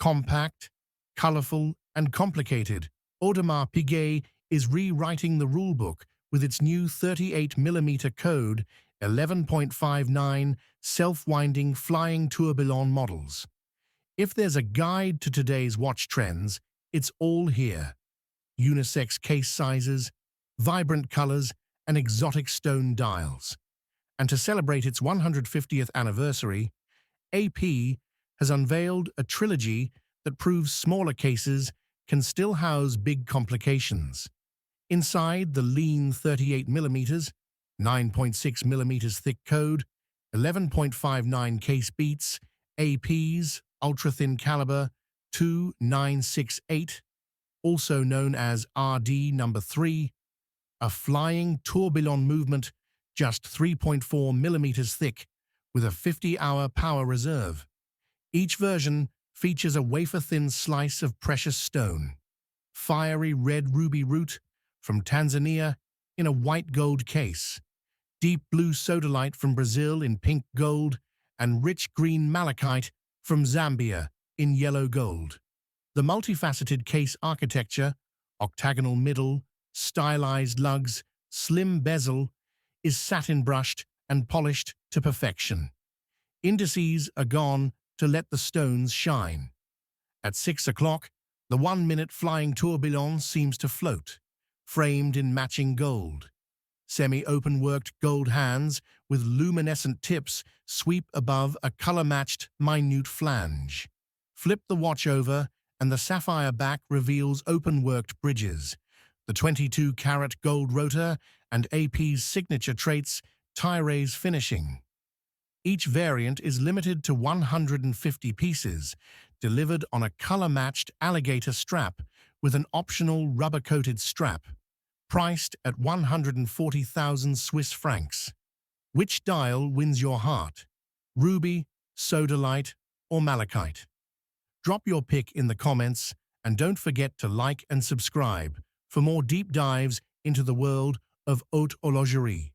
Compact, colorful, and complicated, Audemars Piguet is rewriting the rulebook with its new 38mm code 11.59 self-winding flying tourbillon models. If there's a guide to today's watch trends, it's all here. Unisex case sizes, vibrant colors, and exotic stone dials. And to celebrate its 150th anniversary, AP has unveiled a trilogy that proves smaller cases can still house big complications. Inside the lean 38mm, 9.6mm thick code, 11.59 case beats, AP's ultra-thin caliber 2968, also known as RD number 3, a flying tourbillon movement just 3.4mm thick with a 50-hour power reserve. Each version features a wafer-thin slice of precious stone, fiery red ruby root from Tanzania in a white gold case, deep blue sodalite from Brazil in pink gold, and rich green malachite from Zambia in yellow gold. The multifaceted case architecture, octagonal middle, stylized lugs, slim bezel, is satin-brushed and polished to perfection. Indices are gone to let the stones shine. At 6 o'clock, the 1-minute flying tourbillon seems to float, framed in matching gold. Semi-open-worked gold hands with luminescent tips sweep above a color-matched minute flange. Flip the watch over, and the sapphire back reveals open-worked bridges, the 22-carat gold rotor, and AP's signature traits, tie-raise finishing. Each variant is limited to 150 pieces, delivered on a color-matched alligator strap with an optional rubber-coated strap, priced at 140,000 Swiss francs. Which dial wins your heart? Ruby, sodalite, or malachite? Drop your pick in the comments, and don't forget to like and subscribe for more deep dives into the world of haute horlogerie.